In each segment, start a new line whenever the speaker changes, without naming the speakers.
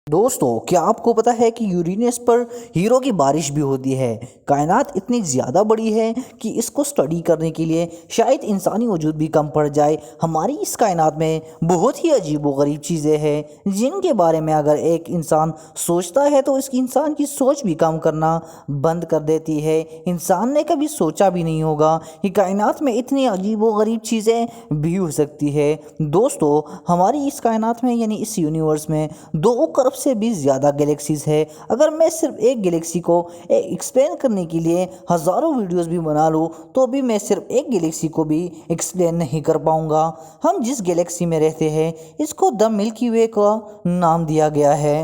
दोस्तों, क्या आपको पता है कि यूरेनस पर हीरो की बारिश भी होती है। कायनात इतनी ज़्यादा बड़ी है कि इसको स्टडी करने के लिए शायद इंसानी वजूद भी कम पड़ जाए। हमारी इस कायनात में बहुत ही अजीब व गरीब चीज़ें हैं जिनके बारे में अगर एक इंसान सोचता है तो इस इंसान की सोच भी काम करना बंद कर देती है। इंसान ने कभी सोचा भी नहीं होगा कि कायनात में इतनी अजीब व गरीब चीज़ें भी हो सकती है। दोस्तों, हमारी इस कायनात में यानी इस यूनिवर्स में 2 अरब से भी ज़्यादा गैलेक्सीज है। अगर मैं सिर्फ एक गैलेक्सी को एक्सप्लेन करने के लिए हज़ारों वीडियोस भी बना लूँ तो भी मैं सिर्फ एक गैलेक्सी को भी एक्सप्लेन नहीं कर पाऊँगा। हम जिस गैलेक्सी में रहते हैं इसको द मिल्की वे का नाम दिया गया है।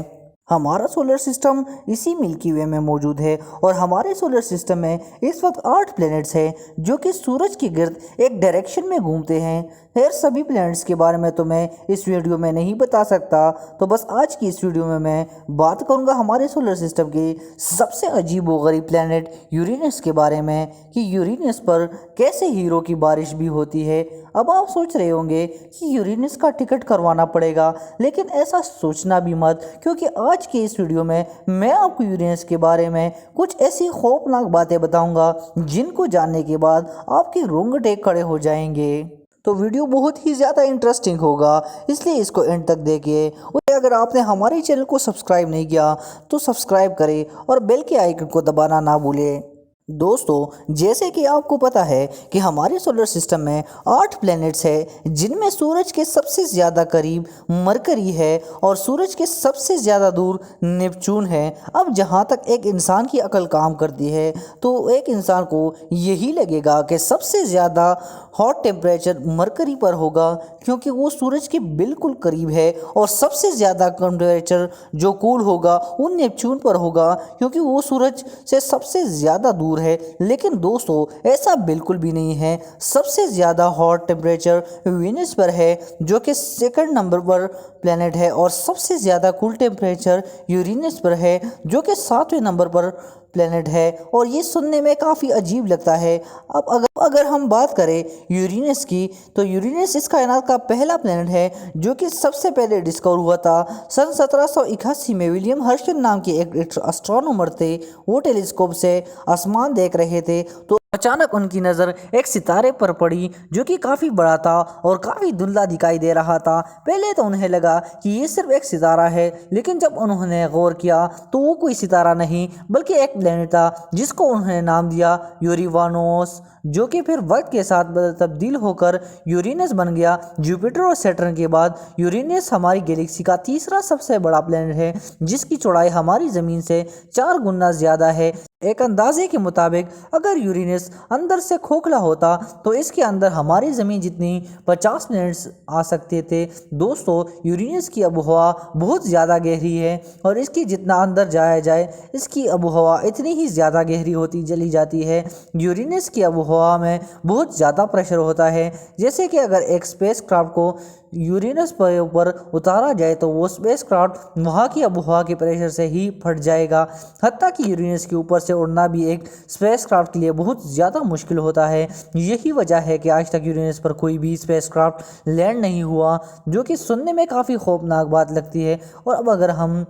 हमारा सोलर सिस्टम इसी मिल्की वे में मौजूद है और हमारे सोलर सिस्टम में इस वक्त 8 प्लैनेट्स हैं जो कि सूरज के गिर्द एक डायरेक्शन में घूमते हैं। खैर, सभी प्लैनेट्स के बारे में तो मैं इस वीडियो में नहीं बता सकता, तो बस आज की इस वीडियो में मैं बात करूंगा हमारे सोलर सिस्टम के सबसे अजीब व गरीब प्लैनेट यूरेनस के बारे में कि यूरेनस पर कैसे हीरो की बारिश भी होती है। अब आप सोच रहे होंगे कि यूरेनस का टिकट करवाना पड़ेगा, लेकिन ऐसा सोचना भी मत, क्योंकि आज के इस वीडियो में मैं आपको यूरेनस के बारे में कुछ ऐसी खौफनाक बातें बताऊंगा जिनको जानने के बाद आपके रोंगटे खड़े हो जाएंगे। तो वीडियो बहुत ही ज़्यादा इंटरेस्टिंग होगा, इसलिए इसको एंड तक देखिए। और अगर आपने हमारे चैनल को सब्सक्राइब नहीं किया तो सब्सक्राइब करें और बेल के आइकन को दबाना ना भूलें। दोस्तों, जैसे कि आपको पता है कि हमारे सोलर सिस्टम में 8 प्लैनेट्स हैं जिनमें सूरज के सबसे ज़्यादा करीब मरकरी है और सूरज के सबसे ज़्यादा दूर नेपच्यून है। अब जहाँ तक एक इंसान की अकल काम करती है तो एक इंसान को यही लगेगा कि सबसे ज़्यादा हॉट टेम्परेचर मरकरी पर होगा क्योंकि वो सूरज के बिल्कुल करीब है, और सबसे ज़्यादा टेम्परेचर जो कूल होगा वो नेपच्यून पर होगा क्योंकि वो सूरज से सबसे ज़्यादा दूर है। लेकिन दोस्तों, ऐसा बिल्कुल भी नहीं है। सबसे ज़्यादा हॉट टेम्परेचर वीनस पर है जो कि सेकंड नंबर पर प्लेनेट है, और सबसे ज़्यादा कूल टेम्परेचर यूरेनस पर है जो कि 7वें नंबर पर प्लेनेट है। और ये सुनने में काफ़ी अजीब लगता है। अब अगर हम बात करें यूरेनस की, तो यूरेनस इस कायनात का पहला प्लेनेट है जो कि सबसे पहले डिस्कवर हुआ था सन 1781 में। विलियम हर्शल नाम के एक एस्ट्रोनॉमर थे। वो टेलीस्कोप से आसमान देख रहे थे तो अचानक उनकी नज़र एक सितारे पर पड़ी जो कि काफ़ी बड़ा था और काफ़ी धुंधला दिखाई दे रहा था। पहले तो उन्हें लगा कि ये सिर्फ एक सितारा है, लेकिन जब उन्होंने गौर किया तो वो कोई सितारा नहीं बल्कि एक प्लेनेट था जिसको उन्होंने नाम दिया यूरेनस, जो कि फिर वक्त के साथ तब्दील होकर यूरेनस बन गया। जुपिटर और सैटर्न के बाद यूरेनस हमारी गैलेक्सी का तीसरा सबसे बड़ा प्लेनेट है जिसकी चौड़ाई हमारी ज़मीन से 4 गुना ज़्यादा है। एक अंदाजे के मुताबिक अगर यूरेनस अंदर से खोखला होता तो इसके अंदर हमारी ज़मीन जितनी 50 प्लैनेट्स आ सकते थे। दोस्तों, यूरेनस की आबोहवा बहुत ज़्यादा गहरी है और इसकी जितना अंदर जाया जाए इसकी आबोहवा इतनी ही ज़्यादा गहरी होती चली जाती है। यूरेनस की आबोहवा में बहुत ज़्यादा प्रेशर होता है। जैसे कि अगर एक स्पेसक्राफ्ट को यूरेनस पर ऊपर उतारा जाए तो वो स्पेसक्राफ्ट वहाँ की आबोहवा के प्रेशर से ही फट जाएगा। हत्ता कि यूरेनस के ऊपर से उड़ना भी एक स्पेसक्राफ्ट के लिए बहुत ज़्यादा मुश्किल होता है। यही वजह है कि आज तक यूरेनस पर कोई भी स्पेसक्राफ्ट लैंड नहीं हुआ, जो कि सुनने में काफ़ी खौफनाक बात लगती है। और अब अगर हम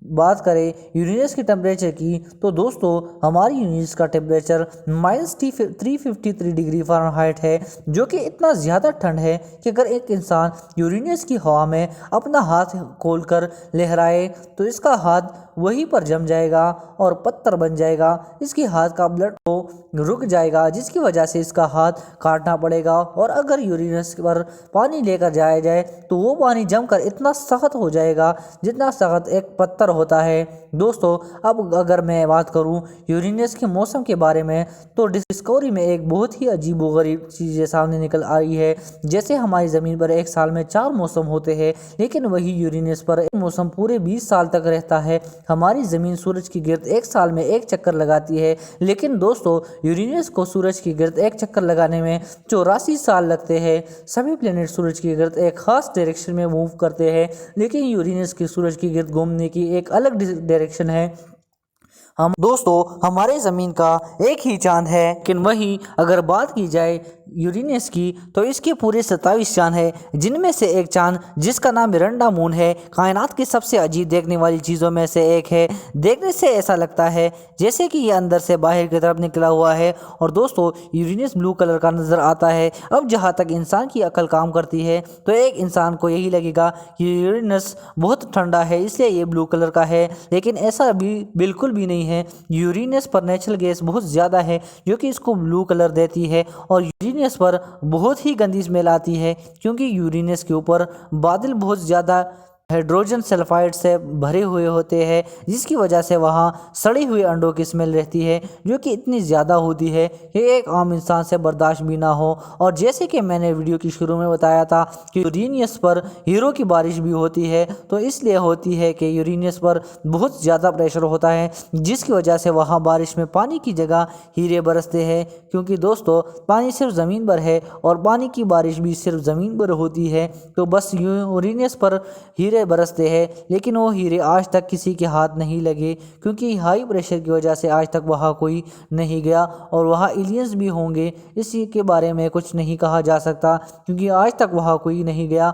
बात करें यूरेनस के टेम्परेचर की, तो दोस्तों हमारी यूरेनस का टेम्परेचर -353 डिग्री फ़ारेनहाइट है, जो कि इतना ज़्यादा ठंड है कि अगर एक इंसान यूरेनस की हवा में अपना हाथ खोलकर लहराए तो इसका हाथ वहीं पर जम जाएगा और पत्थर बन जाएगा। इसके हाथ का ब्लड को रुक जाएगा जिसकी वजह से इसका हाथ काटना पड़ेगा। और अगर यूरेनस पर पानी लेकर जाया जाए तो वो पानी जमकर इतना सख्त हो जाएगा जितना सख्त एक पत्थर होता है। दोस्तों, अब अगर मैं बात करूं यूरेनस के मौसम के बारे में, तो डिस्कवरी में एक बहुत ही अजीब व गरीब चीज़ें सामने निकल आई है। जैसे हमारी ज़मीन पर एक साल में 4 मौसम होते हैं, लेकिन वही यूरेनस पर एक मौसम पूरे 20 साल तक रहता है। हमारी ज़मीन सूरज की गिर्द एक साल में एक चक्कर लगाती है, लेकिन दोस्तों यूरेनस को सूरज की गिर्द एक चक्कर लगाने में 84 साल लगते हैं। सभी प्लेनेट सूरज की गिर्द एक खास डायरेक्शन में मूव करते हैं, लेकिन यूरेनस की सूरज की गिर्द घूमने की एक अलग डायरेक्शन है। हम दोस्तों हमारे ज़मीन का एक ही चांद है, लेकिन वहीं अगर बात की जाए यूरेनस की तो इसके पूरे 27 चांद है, जिनमें से एक चांद जिसका नाम मिरांडा मून है कायनात की सबसे अजीब देखने वाली चीज़ों में से एक है। देखने से ऐसा लगता है जैसे कि ये अंदर से बाहर की तरफ निकला हुआ है। और दोस्तों यूरेनस ब्लू कलर का नज़र आता है। अब जहाँ तक इंसान की अकल काम करती है तो एक इंसान को यही लगेगा कि यूरेनस बहुत ठंडा है इसलिए ये ब्लू कलर का है, लेकिन ऐसा भी बिल्कुल भी नहीं है। यूरेनस पर नेचुरल गैस बहुत ज़्यादा है जो कि इसको ब्लू कलर देती है, और यूरेनस पर बहुत ही गंदी स्मेल आती है क्योंकि यूरेनस के ऊपर बादल बहुत ज़्यादा हाइड्रोजन सल्फाइड से भरे हुए होते हैं, जिसकी वजह से वहाँ सड़े हुए अंडों की स्मेल रहती है जो कि इतनी ज़्यादा होती है कि एक आम इंसान से बर्दाश्त भी ना हो। और जैसे कि मैंने वीडियो की शुरू में बताया था कि यूरेनस पर हीरो की बारिश भी होती है, तो इसलिए होती है कि यूरेनस पर बहुत ज़्यादा प्रेशर होता है जिसकी वजह से वहाँ बारिश में पानी की जगह हीरे बरसते हैं। क्योंकि दोस्तों पानी सिर्फ ज़मीन पर है और पानी की बारिश भी सिर्फ ज़मीन पर होती है, तो बस यूरेनस पर हीरे बरसते हैं, लेकिन वो हीरे आज तक किसी के हाथ नहीं लगे क्योंकि हाई प्रेशर की वजह से आज तक वहाँ कोई नहीं गया। और वहाँ एलियंस भी होंगे इसी के बारे में कुछ नहीं कहा जा सकता क्योंकि आज तक वहाँ कोई नहीं गया।